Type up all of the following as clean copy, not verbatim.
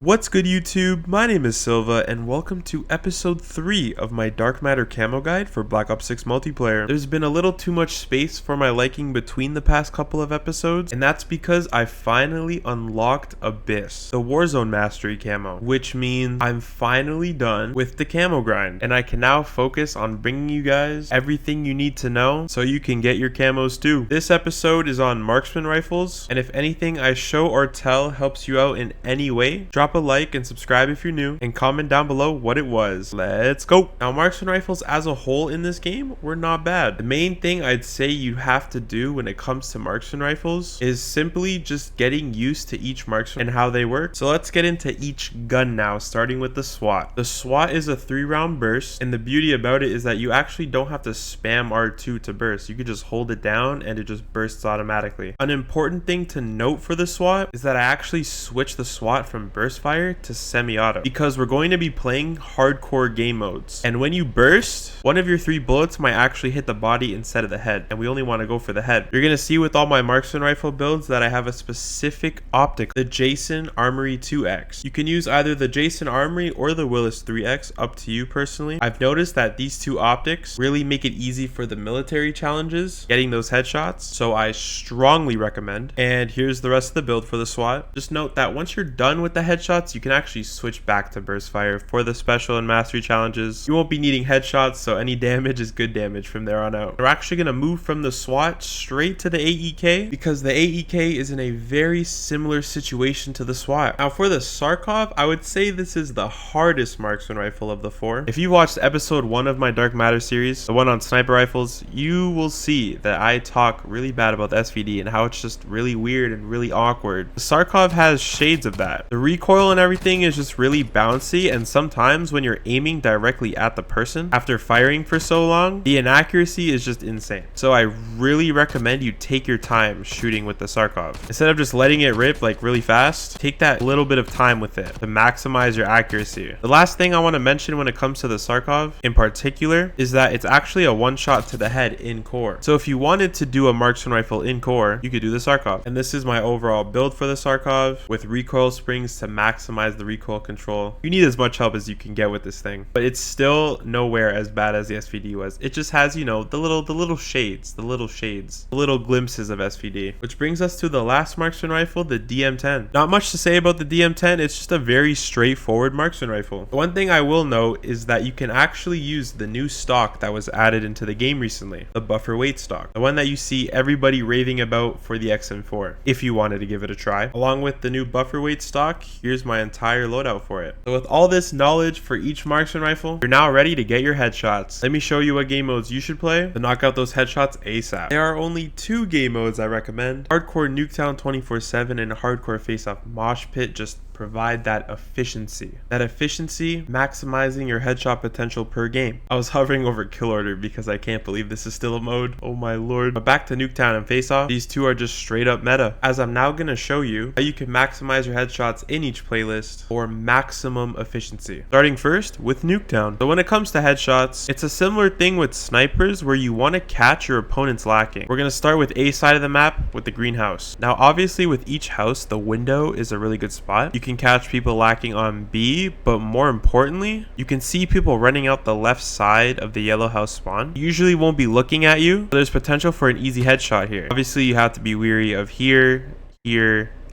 What's good, YouTube? My name is Silva and welcome to episode 3 of my Dark Matter camo guide for Black Ops 6 multiplayer. There's been a little too much space for my liking between the past couple of episodes, and that's because I finally unlocked Abyss, the Warzone Mastery camo, which means I'm finally done with the camo grind, and I can now focus on bringing you guys everything you need to know so you can get your camos too. This episode is on Marksman rifles, and if anything I show or tell helps you out in any way, drop a like and subscribe if you're new, and comment down below what it was. Let's go. Now, marksman rifles as a whole in this game were not bad. The main thing I'd say you have to do when it comes to marksman rifles is simply just getting used to each marksman and how they work. So let's get into each gun now, starting with the SWAT. The SWAT is a 3-round burst, and the beauty about it is that you actually don't have to spam R2 to burst. You could just hold it down and it just bursts automatically. An important thing to note for the SWAT is that I actually switched the SWAT from burst fire to semi-auto because we're going to be playing hardcore game modes, and when you burst, one of your 3 bullets might actually hit the body instead of the head, and we only want to go for the head. You're gonna see with all my marksman rifle builds that I have a specific optic, the Jason Armory 2X. You can use either the Jason Armory or the Willis 3X, up to you personally. I've noticed that these 2 optics really make it easy for the military challenges, getting those headshots, so I strongly recommend. And here's the rest of the build for the SWAT. Just note that once you're done with the headshots, you can actually switch back to burst fire for the special and mastery challenges. You won't be needing headshots, so any damage is good damage from there on out. We're actually going to move from the SWAT straight to the AEK because the AEK is in a very similar situation to the SWAT. Now for the Sarkov, I would say this is the hardest marksman rifle of the 4. If you watched episode 1 of my Dark Matter series, the one on sniper rifles, you will see that I talk really bad about the SVD and how it's just really weird and really awkward. The Sarkov has shades of that. The recoil and everything is just really bouncy, and sometimes when you're aiming directly at the person after firing for so long, the inaccuracy is just insane. So I really recommend you take your time shooting with the Sarkov. Instead of just letting it rip like really fast, take that little bit of time with it to maximize your accuracy. The last thing I want to mention when it comes to the Sarkov in particular is that it's actually a one-shot to the head in core. So if you wanted to do a marksman rifle in core, you could do the Sarkov. And this is my overall build for the Sarkov with recoil springs to maximize the recoil control. You need as much help as you can get with this thing, but it's still nowhere as bad as the SVD was. It just has, you know, the little shades, the little glimpses of SVD. Which brings us to the last marksman rifle, the DM10. Not much to say about the DM10. It's just a very straightforward marksman rifle. The one thing I will note is that you can actually use the new stock that was added into the game recently, the buffer weight stock, the one that you see everybody raving about for the XM4, if you wanted to give it a try. Along with the new buffer weight stock, here's my entire loadout for it. So with all this knowledge for each marksman rifle, you're now ready to get your headshots. Let me show you what game modes you should play to knock out those headshots ASAP. There are only 2 game modes I recommend: Hardcore Nuketown 24/7 and Hardcore Face-Off Mosh Pit. Just provide that efficiency, maximizing your headshot potential per game. I was hovering over kill order because I can't believe this is still a mode. Oh my lord. But back to Nuketown and Face Off, these 2 are just straight up meta, as I'm now going to show you how you can maximize your headshots in each playlist for maximum efficiency. Starting first with Nuketown. So when it comes to headshots, it's a similar thing with snipers where you want to catch your opponent's lacking. We're going to start with A side of the map with the greenhouse. Now obviously with each house, the window is a really good spot. You can catch people lacking on B, but more importantly, you can see people running out the left side of the yellow house spawn. You usually won't be looking at you, so there's potential for an easy headshot here. Obviously you have to be weary of here,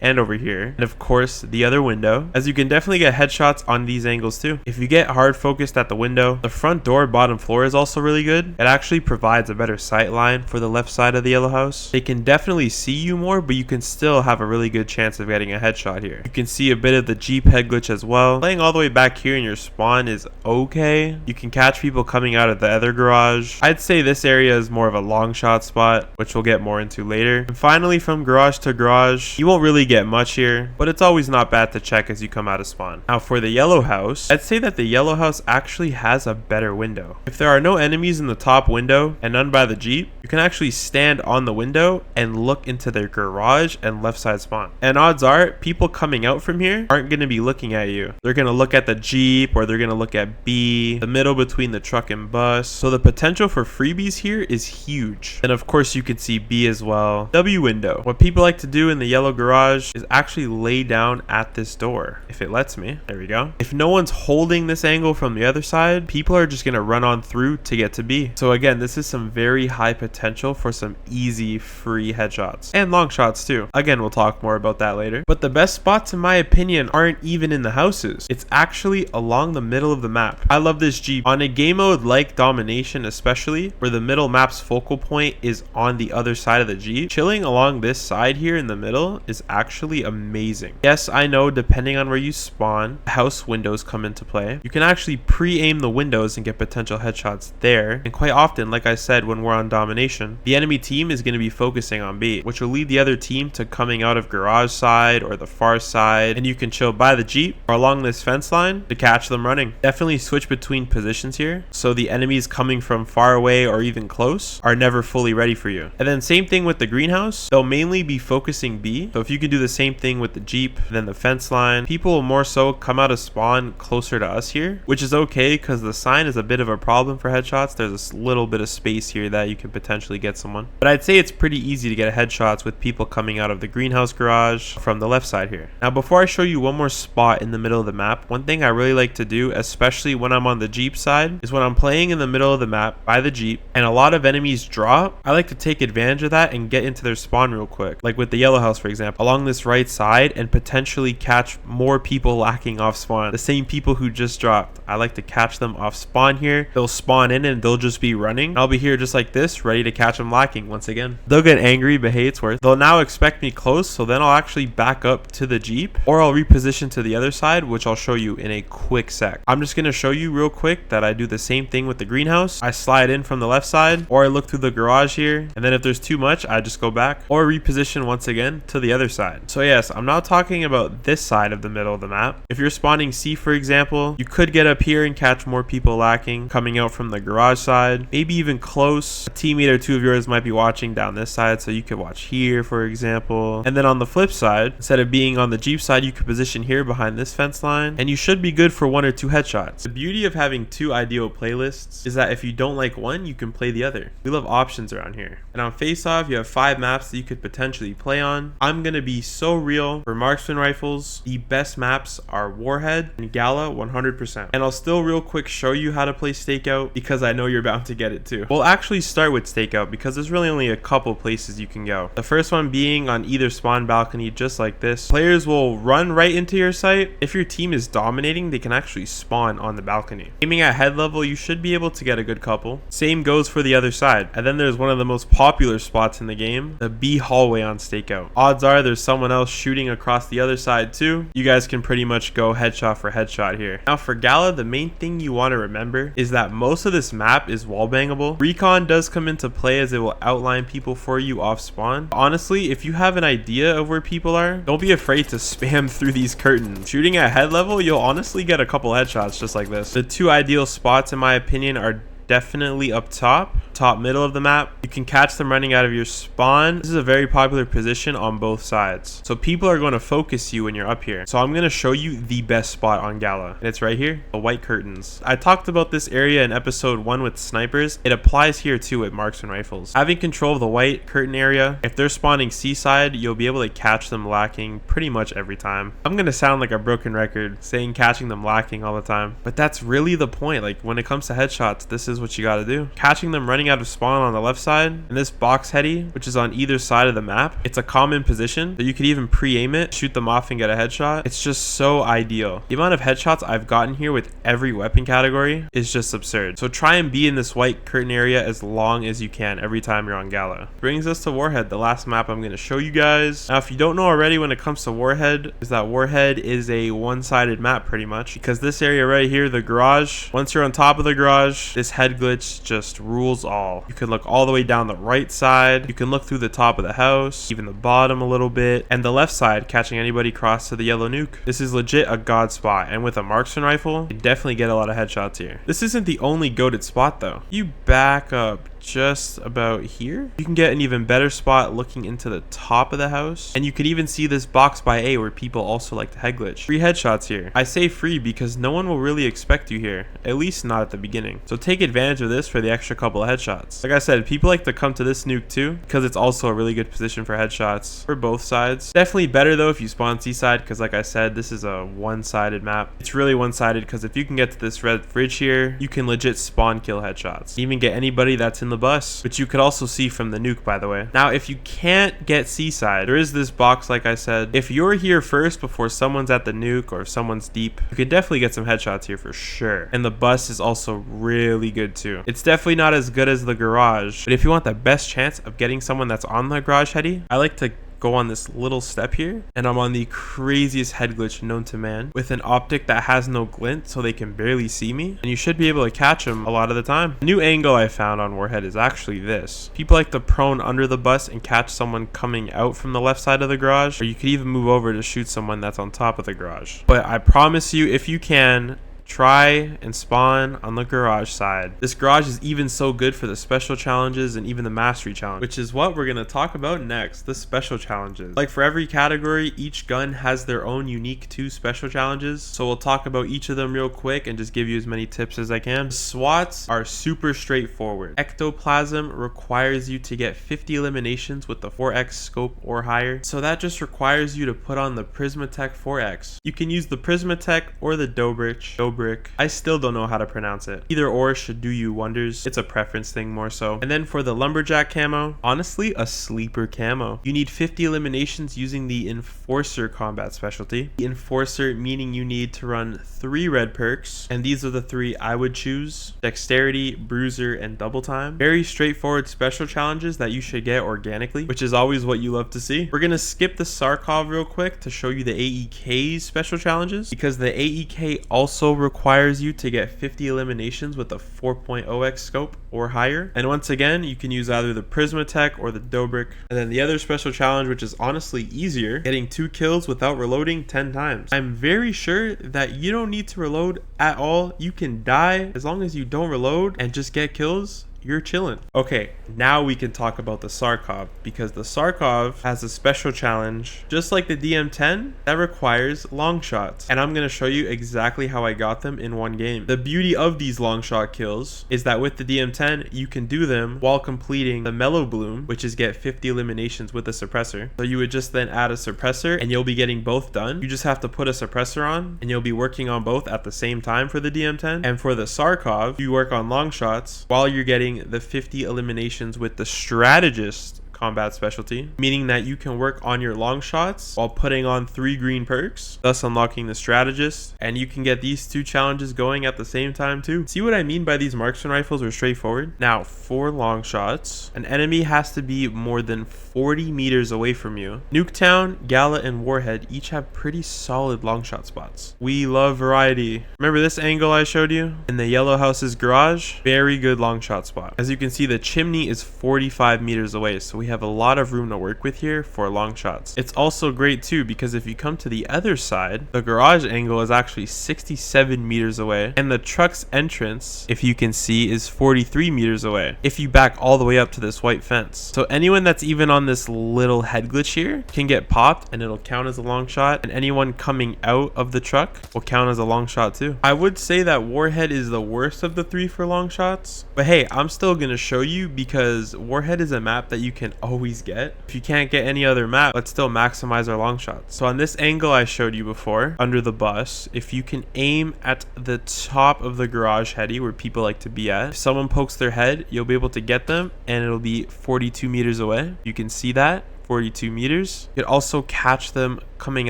and over here, and of course the other window, as you can definitely get headshots on these angles too. If you get hard focused at the window, the front door bottom floor is also really good. It actually provides a better sight line for the left side of the yellow house. They can definitely see you more, but you can still have a really good chance of getting a headshot here. You can see a bit of the Jeep head glitch as well. Playing all the way back here in your spawn is okay. You can catch people coming out of the other garage. I'd say this area is more of a long shot spot, which we'll get more into later. And finally, from garage to garage, you won't really get much here, but it's always not bad to check as you come out of spawn. Now for the yellow house, I'd say that the yellow house actually has a better window. If there are no enemies in the top window and none by the Jeep, you can actually stand on the window and look into their garage and left side spawn. And odds are, people coming out from here aren't going to be looking at you. They're going to look at the Jeep, or they're going to look at B, the middle between the truck and bus. So the potential for freebies here is huge. And of course you can see B as well. W window. What people like to do in the yellow garage garage is actually laid down at this door. If it lets me, there we go. If no one's holding this angle from the other side, people are just gonna run on through to get to B. So again, this is some very high potential for some easy free headshots and long shots too. Again, we'll talk more about that later. But the best spots in my opinion aren't even in the houses. It's actually along the middle of the map. I love this Jeep. On a game mode like Domination especially, where the middle map's focal point is on the other side of the Jeep, chilling along this side here in the middle is actually amazing. Yes, I know depending on where you spawn, house windows come into play. You can actually pre-aim the windows and get potential headshots there. And quite often, like I said, when we're on Domination, the enemy team is going to be focusing on B, which will lead the other team to coming out of garage side or the far side, and you can chill by the Jeep or along this fence line to catch them running. Definitely switch between positions here, so the enemies coming from far away or even close are never fully ready for you. And then same thing with the greenhouse, they'll mainly be focusing B, so if you can do the same thing with the Jeep, then the fence line, people will more so come out of spawn closer to us here, which is okay because the sign is a bit of a problem for headshots. There's a little bit of space here that you can potentially get someone, but I'd say it's pretty easy to get headshots with people coming out of the greenhouse garage from the left side here. Now before I show you one more spot in the middle of the map, one thing I really like to do, especially when I'm on the Jeep side, is when I'm playing in the middle of the map by the Jeep and a lot of enemies drop, I like to take advantage of that and get into their spawn real quick, like with the yellow house for example, along this right side, and potentially catch more people lacking off spawn, the same people who just dropped. I like to catch them off spawn here. They'll spawn in and they'll just be running. I'll be here just like this, ready to catch them lacking once again. They'll get angry, but hey, it's worth. They'll now expect me close, so then I'll actually back up to the Jeep, or I'll reposition to the other side, which I'll show you in a quick sec. I'm just going to show you real quick that I do the same thing with the greenhouse. I slide in from the left side, or I look through the garage here, and then if there's too much, I just go back or reposition once again to the other side. So yes, I'm not talking about this side of the middle of the map. If you're spawning C for example, you could get up here and catch more people lacking coming out from the garage side, maybe even close. A teammate or two of yours might be watching down this side, so you could watch here for example. And then on the flip side, instead of being on the Jeep side, you could position here behind this fence line, and you should be good for 1 or 2 headshots. The beauty of having 2 ideal playlists is that if you don't like one, you can play the other. We love options around here. And on Face Off, you have 5 maps that you could potentially play on. I'm gonna be so real. For Marksman rifles, the best maps are Warhead and Gala 100%. And I'll still real quick show you how to play Stakeout because I know you're bound to get it too. We'll actually start with Stakeout because there's really only a couple places you can go. The first one being on either spawn balcony, just like this. Players will run right into your site. If your team is dominating, they can actually spawn on the balcony. Aiming at head level, you should be able to get a good couple. Same goes for the other side. And then there's one of the most popular spots in the game, the B hallway on Stakeout. Odds are there's someone else shooting across the other side too. You guys can pretty much go headshot for headshot here. Now for Gala, the main thing you want to remember is that most of this map is wallbangable. Recon does come into play as it will outline people for you off spawn. Honestly, if you have an idea of where people are, don't be afraid to spam through these curtains. Shooting at head level, you'll honestly get a couple headshots just like this. The 2 ideal spots in my opinion are definitely up top middle of the map. You can catch them running out of your spawn. This is a very popular position on both sides, so people are going to focus you when you're up here. So I'm going to show you the best spot on Gala, and it's right here, the white curtains. I talked about this area in episode 1 with snipers. It applies here too with Marksman rifles. Having control of the white curtain area, if they're spawning C side, you'll be able to catch them lacking pretty much every time. I'm going to sound like a broken record saying catching them lacking all the time, but that's really the point. Like when it comes to headshots, this is what you got to do. Catching them running out of spawn on the left side, and this box heady, which is on either side of the map, it's a common position, so you could even pre-aim it, shoot them off and get a headshot. It's just so ideal. The amount of headshots I've gotten here with every weapon category is just absurd. So try and be in this white curtain area as long as you can every time you're on Gala. Brings us to Warhead, the last map I'm going to show you guys. Now if you don't know already, when it comes to Warhead, is that Warhead is a one-sided map pretty much, because this area right here, the garage, once you're on top of the garage, this head glitch just rules all. You can look all the way down the right side, you can look through the top of the house, even the bottom a little bit, and the left side, catching anybody cross to the yellow nuke. This is legit a god spot, and with a Marksman rifle, you definitely get a lot of headshots here. This isn't the only goated spot though. You back up just about here. You can get an even better spot looking into the top of the house, and you could even see this box by A where people also like to head glitch. Free headshots here. I say free because no one will really expect you here, at least not at the beginning. So take advantage of this for the extra couple of headshots. Like I said, people like to come to this nuke too because it's also a really good position for headshots for both sides. Definitely better though if you spawn seaside, because like I said, this is a one-sided map. It's really one-sided because if you can get to this red bridge here, you can legit spawn kill headshots, even get anybody that's in the bus, which you could also see from the nuke, by the way. Now if you can't get seaside, there is this box. Like I said, if you're here first before someone's at the nuke or if someone's deep, you can definitely get some headshots here for sure. And the bus is also really good too. It's definitely not as good as the garage, but if you want the best chance of getting someone that's on the garage heady, I like to go on this little step here, and I'm on the craziest head glitch known to man with an optic that has no glint so they can barely see me, and you should be able to catch them a lot of the time. A new angle I found on Warhead is actually this. People like to prone under the bus and catch someone coming out from the left side of the garage, or you could even move over to shoot someone that's on top of the garage. But I promise you, if you can, try and spawn on the garage side. This garage is even so good for the special challenges and even the mastery challenge, which is what we're going to talk about next, the special challenges. Like for every category, each gun has their own unique 2 special challenges, so we'll talk about each of them real quick and just give you as many tips as I can. SWATs are super straightforward. Ectoplasm requires you to get 50 eliminations with the 4x scope or higher, so that just requires you to put on the Prismatech 4x. You can use the Prismatech or the Dobrik. I still don't know how to pronounce it. Either or should do you wonders. It's a preference thing more so. And then for the lumberjack camo, honestly a sleeper camo. You need 50 eliminations using the enforcer combat specialty. The enforcer meaning you need to run 3 red perks, and these are the 3 I would choose: dexterity, bruiser, and double time. Very straightforward special challenges that you should get organically, which is always what you love to see. We're gonna skip the Sarkov real quick to show you the AEK's special challenges, because the AEK also requires you to get 50 eliminations with a 4.0x scope or higher. And once again, you can use either the Prismatech or the Dobrik. And then the other special challenge, which is honestly easier, getting 2 kills without reloading 10 times. I'm very sure that you don't need to reload at all. You can die as long as you don't reload and just get kills. You're chilling. Okay, now we can talk about the Sarkov, because the Sarkov has a special challenge just like the DM10 that requires long shots, and I'm going to show you exactly how I got them in one game. The beauty of these long shot kills is that with the DM10 you can do them while completing the Mellow Bloom, which is get 50 eliminations with a suppressor. So you would just then add a suppressor and you'll be getting both done. You just have to put a suppressor on and you'll be working on both at the same time for the DM10. And for the Sarkov, you work on long shots while you're getting the 50 eliminations with the strategist combat specialty, meaning that you can work on your long shots while putting on 3 green perks, thus unlocking the strategist, and you can get these 2 challenges going at the same time too. See what I mean by these Marksman rifles are straightforward? Now for long shots, an enemy has to be more than 40 meters away from you. Nuketown, Gala, and Warhead each have pretty solid long shot spots. We love variety. Remember this angle I showed you in the yellow house's garage? Very good long shot spot. As you can see, the chimney is 45 meters away, so we have a lot of room to work with here for long shots. It's also great too because if you come to the other side, the garage angle is actually 67 meters away, and the truck's entrance, if you can see, is 43 meters away if you back all the way up to this white fence. So anyone that's even on this little head glitch here can get popped and it'll count as a long shot, and anyone coming out of the truck will count as a long shot too. I would say that Warhead is the worst of the 3 for long shots, but hey, I'm still gonna show you because Warhead is a map that you can always get. If you can't get any other map, let's still maximize our long shots. So on this angle I showed you before, under the bus, if you can aim at the top of the garage heady where people like to be at, if someone pokes their head, you'll be able to get them and it'll be 42 meters away. You can see that. 42 meters. You could also catch them coming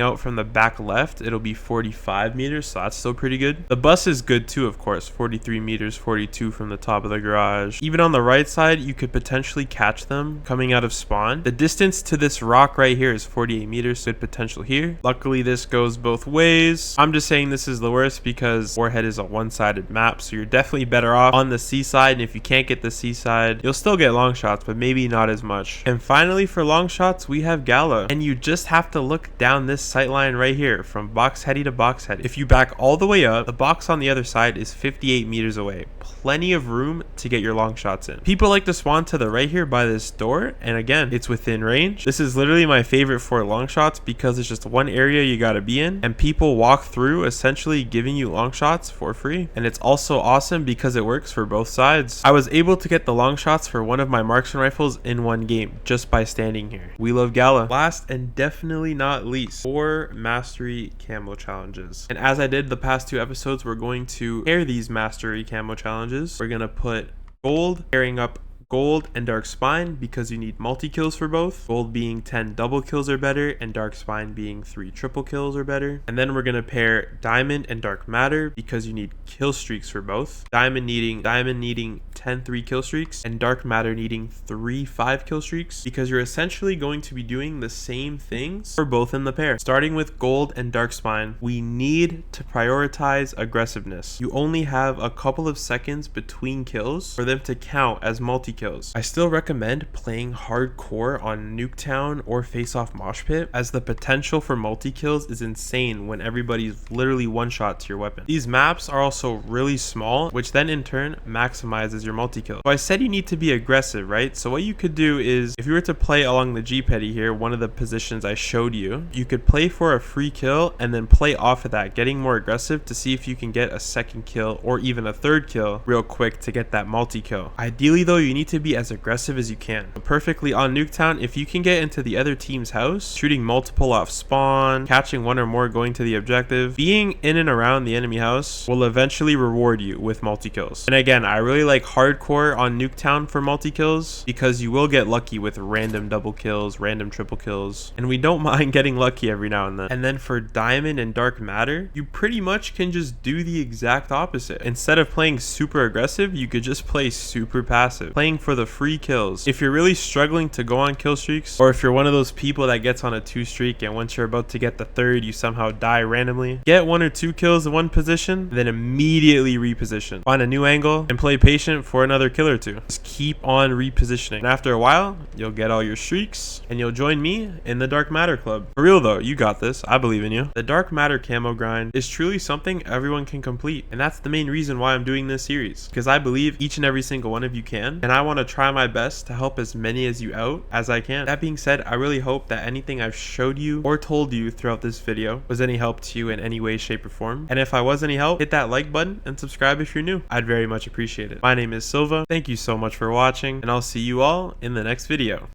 out from the back left. It'll be 45 meters, so that's still pretty good. The bus is good too, of course. 43 meters, 42 from the top of the garage. Even on the right side, you could potentially catch them coming out of spawn. The distance to this rock right here is 48 meters, good potential here. Luckily, this goes both ways. I'm just saying this is the worst because Warhead is a one-sided map, so you're definitely better off on the seaside, and if you can't get the seaside, you'll still get long shots, but maybe not as much. And finally, for long shots, we have Gala, and you just have to look down on this sight line right here from box heady to box heady. If you back all the way up, the box on the other side is 58 meters away. Plenty of room to get your long shots in. People like to spawn to the right here by this door, and again, it's within range. This is literally my favorite for long shots because it's just one area you gotta be in, and people walk through essentially giving you long shots for free. And it's also awesome because it works for both sides. I was able to get the long shots for one of my Marksman rifles in one game just by standing here. We love Gala. Last and definitely not least, 4 mastery camo challenges. And as I did the past 2 episodes, we're going to pair these mastery camo challenges. We're gonna put gold pairing up gold and dark spine because you need multi kills for both. Gold being 10 double kills or better, and dark spine being 3 triple kills or better. And then we're gonna pair diamond and dark matter because you need kill streaks for both. Diamond needing 10 3 kill streaks, and dark matter needing 3 5 kill streaks, because you're essentially going to be doing the same things for both in the pair. Starting with gold and dark spine, we need to prioritize aggressiveness. You only have a couple of seconds between kills for them to count as multi kills. I still recommend playing hardcore on Nuketown or Face Off Mosh Pit, as the potential for multi kills is insane when everybody's literally one shot to your weapon. These maps are also really small, which then in turn maximizes your multi kill. So I said you need to be aggressive, right? So what you could do is, if you were to play along the G petty here, one of the positions I showed you, you could play for a free kill and then play off of that, getting more aggressive to see if you can get a second kill or even a third kill real quick to get that multi kill. Ideally though, you need to be as aggressive as you can. Perfectly on Nuketown, if you can get into the other team's house, shooting multiple off spawn, catching one or more going to the objective, being in and around the enemy house will eventually reward you with multi kills. And again, I really like hardcore on Nuketown for multi kills because you will get lucky with random double kills, random triple kills, and we don't mind getting lucky every now and then. And then for diamond and dark matter, you pretty much can just do the exact opposite. Instead of playing super aggressive, you could just play super passive, playing for the free kills. If you're really struggling to go on kill streaks, or if you're one of those people that gets on a 2 streak and once you're about to get the 3rd you somehow die randomly, get 1 or 2 kills in one position, then immediately reposition, find a new angle, and play patient for another kill or 2. Just keep on repositioning, and after a while you'll get all your streaks and you'll join me in the dark matter club. For real though, you got this. I believe in you. The dark matter camo grind is truly something everyone can complete, and that's the main reason why I'm doing this series, because I believe each and every single one of you can, and I want to try my best to help as many as you out as I can. That being said, I really hope that anything I've showed you or told you throughout this video was any help to you in any way, shape, or form. And if I was any help, hit that like button and subscribe if you're new. I'd very much appreciate it. My name is Silva. Thank you so much for watching, and I'll see you all in the next video.